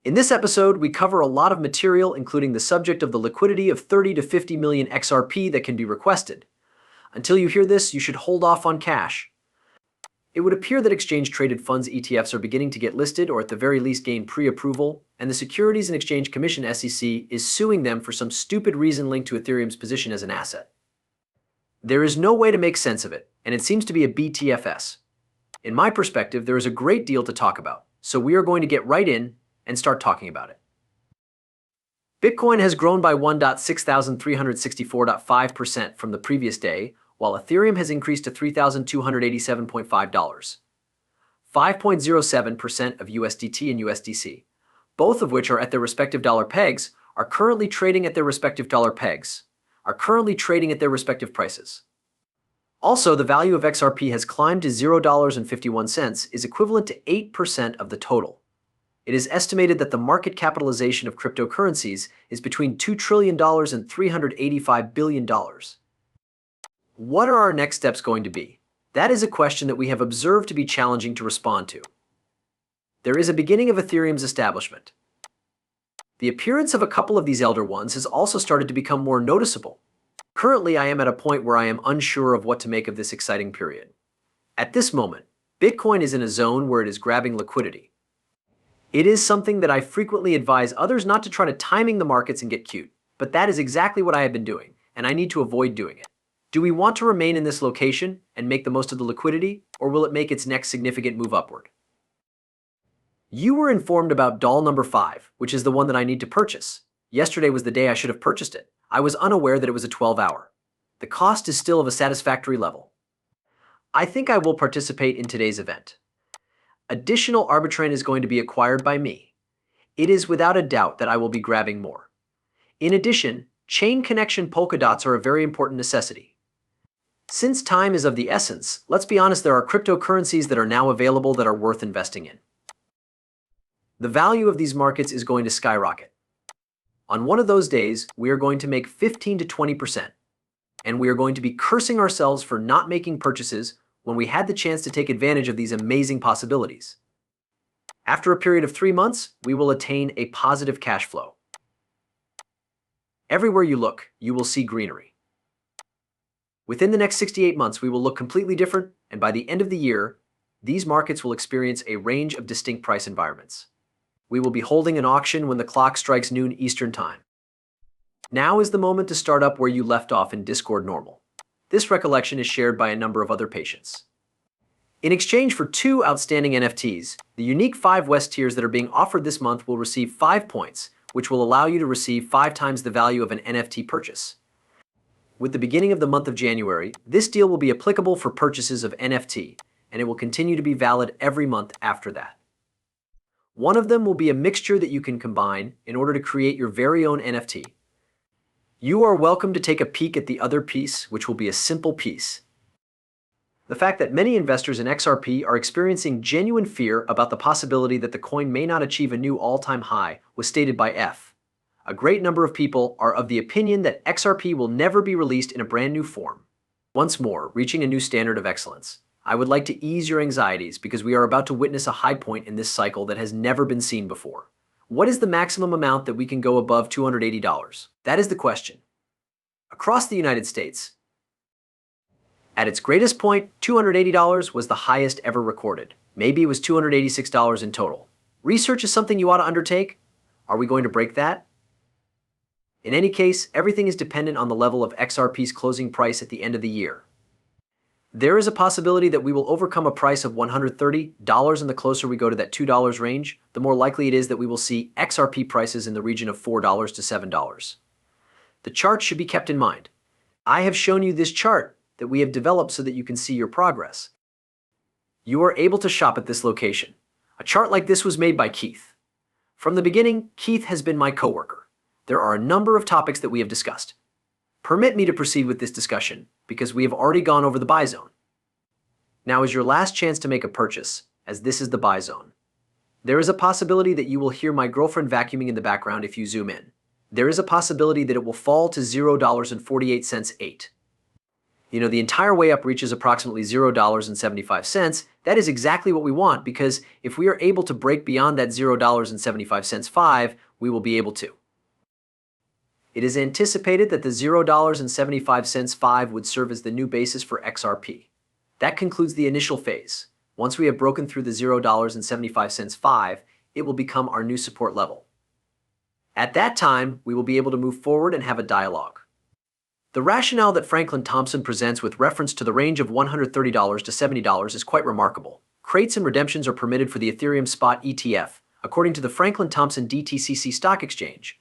In this episode, we cover a lot of material, including the subject of the liquidity of 30 to 50 million XRP that can be requested. Until you hear this, you should hold off on cash. It would appear that exchange-traded funds ETFs are beginning to get listed or at the very least gain pre-approval, and the Securities and Exchange Commission SEC is suing them for some stupid reason linked to Ethereum's position as an asset. There is no way to make sense of it, and it seems to be a BTFS. In my perspective, there is a great deal to talk about, so we are going to get right in and start talking about it. Bitcoin has grown by 1,6364.5% from the previous day, while Ethereum has increased to $3,287.5. 5.07% of USDT and USDC, both of which are at their respective dollar pegs, are currently trading at their respective prices. Also, the value of XRP has climbed to $0.51, is equivalent to 8% of the total. It is estimated that the market capitalization of cryptocurrencies is between $2 trillion and $385 billion. What are our next steps going to be? That is a question that we have observed to be challenging to respond to. There is a beginning of Ethereum's establishment. The appearance of a couple of these elder ones has also started to become more noticeable. Currently, I am at a point where I am unsure of what to make of this exciting period. At this moment, Bitcoin is in a zone where it is grabbing liquidity. It is something that I frequently advise others not to try to timing the markets and get cute, but that is exactly what I have been doing, and I need to avoid doing it. Do we want to remain in this location and make the most of the liquidity, or will it make its next significant move upward? You were informed about doll number 5, which is the one that I need to purchase. Yesterday was the day I should have purchased it. I was unaware that it was a 12-hour. The cost is still of a satisfactory level. I think I will participate in today's event. Additional Arbitrane is going to be acquired by me. It is without a doubt that I will be grabbing more. In addition, chain connection polka dots are a very important necessity. Since time is of the essence, let's be honest, there are cryptocurrencies that are now available that are worth investing in. The value of these markets is going to skyrocket. On one of those days, we are going to make 15 to 20%, and we are going to be cursing ourselves for not making purchases when we had the chance to take advantage of these amazing possibilities. After a period of 3 months, we will attain a positive cash flow. Everywhere you look, you will see greenery. Within the next 68 months, we will look completely different, and by the end of the year, these markets will experience a range of distinct price environments. We will be holding an auction when the clock strikes noon Eastern Time. Now is the moment to start up where you left off in Discord Normal. This recollection is shared by a number of other patients. In exchange for 2 outstanding NFTs, the unique 5 West tiers that are being offered this month will receive 5 points, which will allow you to receive 5 times the value of an NFT purchase. With the beginning of the month of January, this deal will be applicable for purchases of NFT, and it will continue to be valid every month after that. One of them will be a mixture that you can combine in order to create your very own NFT. You are welcome to take a peek at the other piece, which will be a simple piece. The fact that many investors in XRP are experiencing genuine fear about the possibility that the coin may not achieve a new all-time high was stated by F. A great number of people are of the opinion that XRP will never be released in a brand new form. Once more, reaching a new standard of excellence. I would like to ease your anxieties because we are about to witness a high point in this cycle that has never been seen before. What is the maximum amount that we can go above $280? That is the question. Across the United States, at its greatest point, $280 was the highest ever recorded. Maybe it was $286 in total. Research is something you ought to undertake. Are we going to break that? In any case, everything is dependent on the level of XRP's closing price at the end of the year. There is a possibility that we will overcome a price of $130, and the closer we go to that $2 range, the more likely it is that we will see XRP prices in the region of $4 to $7. The chart should be kept in mind. I have shown you this chart that we have developed so that you can see your progress. You are able to shop at this location. A chart like this was made by Keith. From the beginning, Keith has been my coworker. There are a number of topics that we have discussed. Permit me to proceed with this discussion, because we have already gone over the buy zone. Now is your last chance to make a purchase, as this is the buy zone. There is a possibility that you will hear my girlfriend vacuuming in the background if you zoom in. There is a possibility that it will fall to $0.48.8. The entire way up reaches approximately $0.75. That is exactly what we want, because if we are able to break beyond that $0.75 5, we will be able to. It is anticipated that the $0.75 5 would serve as the new basis for XRP. That concludes the initial phase. Once we have broken through the $0.75 5, it will become our new support level. At that time, we will be able to move forward and have a dialogue. The rationale that Franklin Thompson presents with reference to the range of $130 to $70 is quite remarkable. Creates and redemptions are permitted for the Ethereum spot ETF, according to the Franklin Thompson DTCC stock exchange.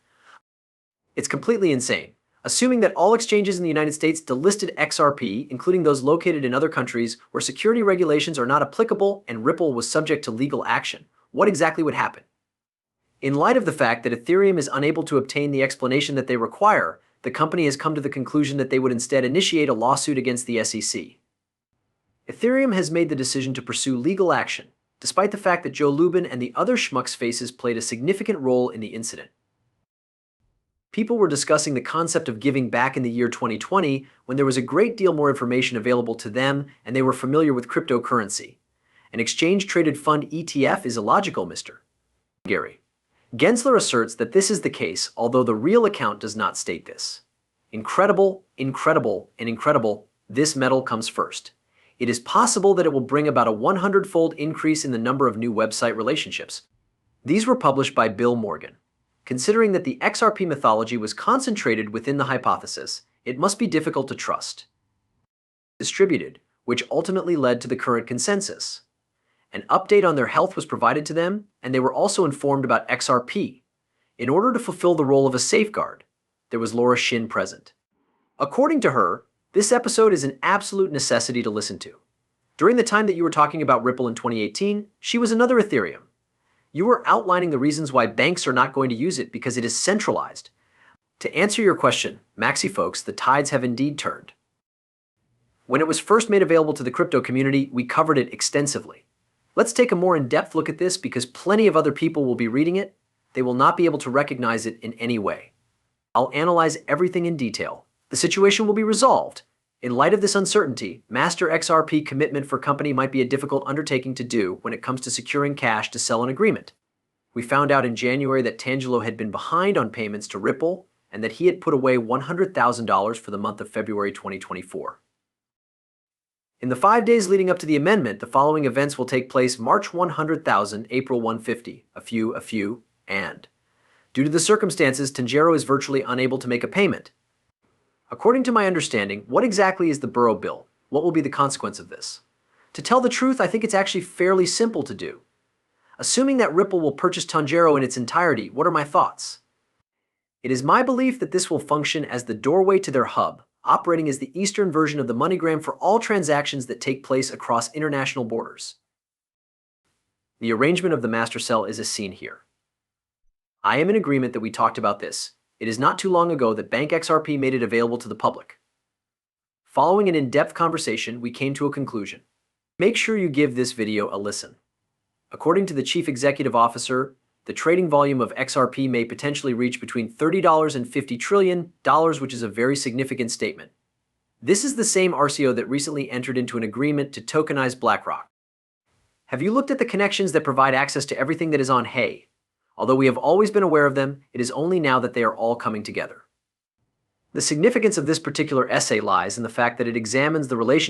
It's completely insane. Assuming that all exchanges in the United States delisted XRP, including those located in other countries where security regulations are not applicable and Ripple was subject to legal action, what exactly would happen? In light of the fact that Ethereum is unable to obtain the explanation that they require, the company has come to the conclusion that they would instead initiate a lawsuit against the SEC. Ethereum has made the decision to pursue legal action, despite the fact that Joe Lubin and the other schmucks faces played a significant role in the incident. People were discussing the concept of giving back in the year 2020 when there was a great deal more information available to them and they were familiar with cryptocurrency. An exchange-traded fund ETF is illogical, Mr. Gary. Gensler asserts that this is the case, although the real account does not state this. Incredible, incredible, and incredible, this metal comes first. It is possible that it will bring about a 100-fold increase in the number of new website relationships. These were published by Bill Morgan. Considering that the XRP mythology was concentrated within the hypothesis, it must be difficult to trust. Distributed, which ultimately led to the current consensus. An update on their health was provided to them, and they were also informed about XRP. In order to fulfill the role of a safeguard, there was Laura Shin present. According to her, this episode is an absolute necessity to listen to. During the time that you were talking about Ripple in 2018, she was another Ethereum. You were outlining the reasons why banks are not going to use it because it is centralized. To answer your question, Maxi folks, the tides have indeed turned. When it was first made available to the crypto community, we covered it extensively. Let's take a more in-depth look at this because plenty of other people will be reading it. They will not be able to recognize it in any way. I'll analyze everything in detail. The situation will be resolved. In light of this uncertainty, master XRP commitment for company might be a difficult undertaking to do when it comes to securing cash to sell an agreement. We found out in January that Tranglo had been behind on payments to Ripple and that he had put away $100,000 for the month of February 2024. In the 5 days leading up to the amendment, the following events will take place: March 100,000, April 150, a few, and. Due to the circumstances, Tranglo is virtually unable to make a payment. According to my understanding, what exactly is the Burrow bill? What will be the consequence of this? To tell the truth, I think it's actually fairly simple to do. Assuming that Ripple will purchase Tranglo in its entirety, what are my thoughts? It is my belief that this will function as the doorway to their hub, operating as the Eastern version of the MoneyGram for all transactions that take place across international borders. The arrangement of the master cell is as seen here. I am in agreement that we talked about this. It is not too long ago that Bank XRP made it available to the public. Following an in-depth conversation, we came to a conclusion. Make sure you give this video a listen. According to the Chief Executive Officer, the trading volume of XRP may potentially reach between $30 and $50 trillion, which is a very significant statement. This is the same RCO that recently entered into an agreement to tokenize BlackRock. Have you looked at the connections that provide access to everything that is on Hay? Although we have always been aware of them, it is only now that they are all coming together. The significance of this particular essay lies in the fact that it examines the relationship